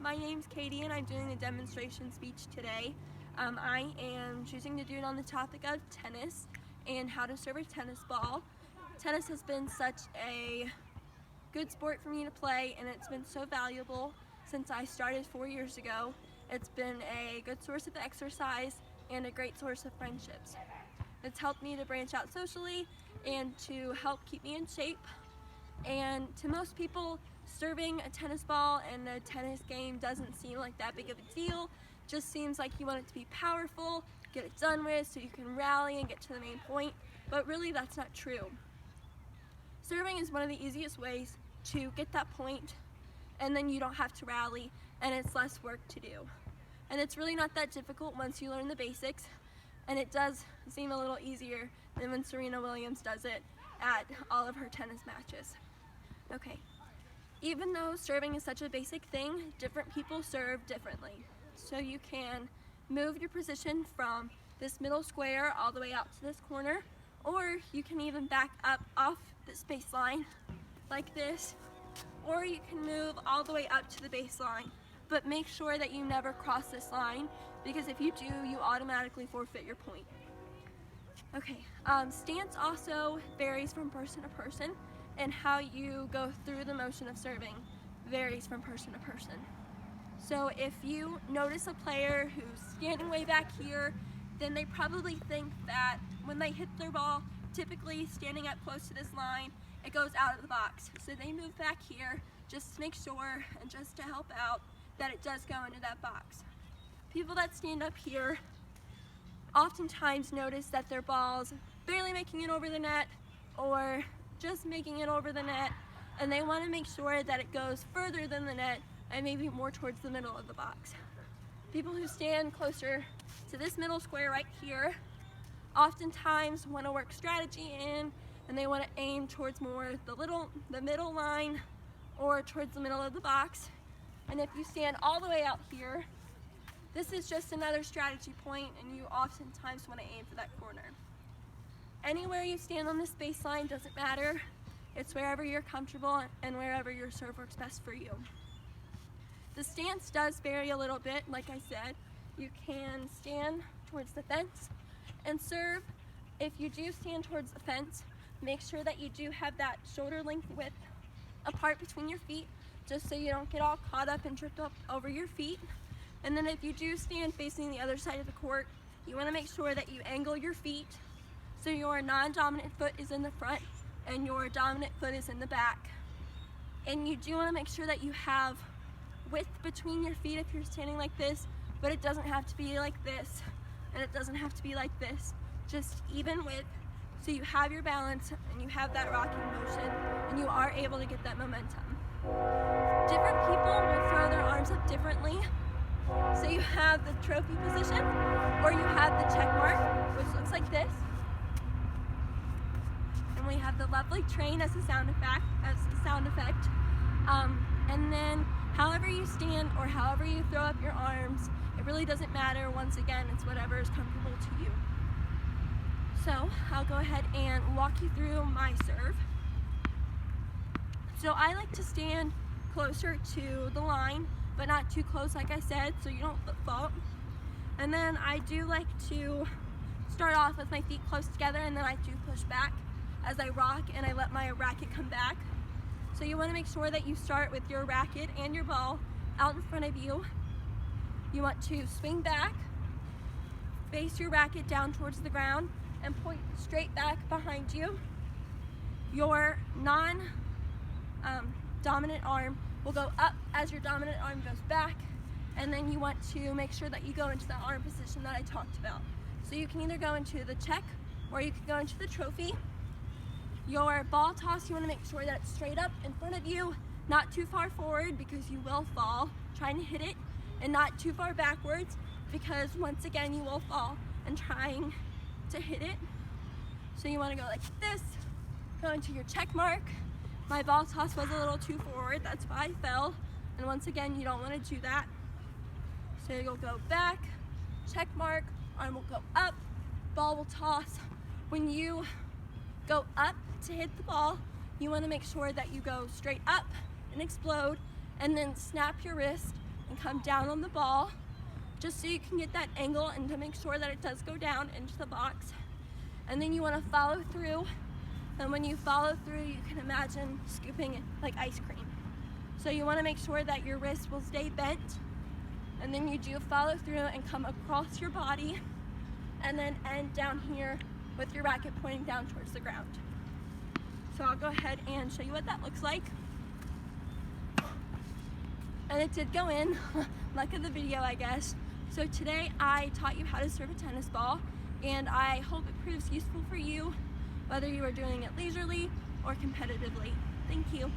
my name's Katie and I'm doing a demonstration speech today. I am choosing to do it on the topic of tennis and how to serve a tennis ball. Tennis has been such a good sport for me to play, and it's been so valuable since I started 4 years ago. It's been a good source of exercise and a great source of friendships. It's helped me to branch out socially and to help keep me in shape. And to most people, serving a tennis ball and a tennis game doesn't seem like that big of a deal. Just seems like you want it to be powerful, get it done with so you can rally and get to the main point, but really that's not true. Serving is one of the easiest ways to get that point, and then you don't have to rally and it's less work to do. And it's really not that difficult once you learn the basics, and it does seem a little easier than when Serena Williams does it at all of her tennis matches. Okay, even though serving is such a basic thing, different people serve differently. So you can move your position from this middle square all the way out to this corner, or you can even back up off this baseline like this, or you can move all the way up to the baseline. But make sure that you never cross this line, because if you do, you automatically forfeit your point. Okay, stance also varies from person to person, and how you go through the motion of serving varies from person to person. So if you notice a player who's standing way back here, then they probably think that when they hit their ball, typically standing up close to this line, it goes out of the box. So they move back here just to make sure and just to help out that it does go into that box. People that stand up here oftentimes notice that their ball's barely making it over the net or just making it over the net, and they want to make sure that it goes further than the net and maybe more towards the middle of the box. People who stand closer to this middle square right here oftentimes want to work strategy in, and they want to aim towards more the middle line or towards the middle of the box. And if you stand all the way out here, this is just another strategy point, and you oftentimes want to aim for that corner. Anywhere you stand on this baseline doesn't matter. It's wherever you're comfortable and wherever your serve works best for you. The stance does vary a little bit. Like I said, you can stand towards the fence and serve. If you do stand towards the fence, make sure that you do have that shoulder length width apart between your feet, just so you don't get all caught up and tripped up over your feet. And then if you do stand facing the other side of the court, you want to make sure that you angle your feet so your non-dominant foot is in the front and your dominant foot is in the back. And you do want to make sure that you have width between your feet if you're standing like this, but it doesn't have to be like this, and it doesn't have to be like this. Just even width, so you have your balance and you have that rocking motion and you are able to get that momentum. Different people will throw their arms up differently. So you have the trophy position, or you have the check mark, which looks like this. And we have the lovely train as a sound effect. And then however you stand or however you throw up your arms, it really doesn't matter. Once again, it's whatever is comfortable to you. So I'll go ahead and walk you through my serve. So I like to stand closer to the line, but not too close, like I said, so you don't fault. And then I do like to start off with my feet close together, and then I do push back as I rock and I let my racket come back. So you want to make sure that you start with your racket and your ball out in front of you. You want to swing back, face your racket down towards the ground, and point straight back behind you. Your non-dominant arm will go up as your dominant arm goes back, and then you want to make sure that you go into the arm position that I talked about. So you can either go into the check or you can go into the trophy. Your ball toss, you want to make sure that it's straight up in front of you, not too far forward because you will fall trying to hit it, and not too far backwards because once again you will fall and trying to hit it. So you want to go like this, go into your check mark. My ball toss was a little too forward, that's why I fell. And once again, you don't want to do that. So you'll go back, check mark, arm will go up, ball will toss. When you go up to hit the ball, you want to make sure that you go straight up and explode, and then snap your wrist and come down on the ball, just so you can get that angle and to make sure that it does go down into the box. And then you want to follow through, and when you follow through, you can imagine scooping it like ice cream. So you want to make sure that your wrist will stay bent, and then you do follow through and come across your body, and then end down here with your racket pointing down towards the ground. So I'll go ahead and show you what that looks like. And it did go in, luck of the video, I guess. So today I taught you how to serve a tennis ball, and I hope it proves useful for you, whether you are doing it leisurely or competitively. Thank you.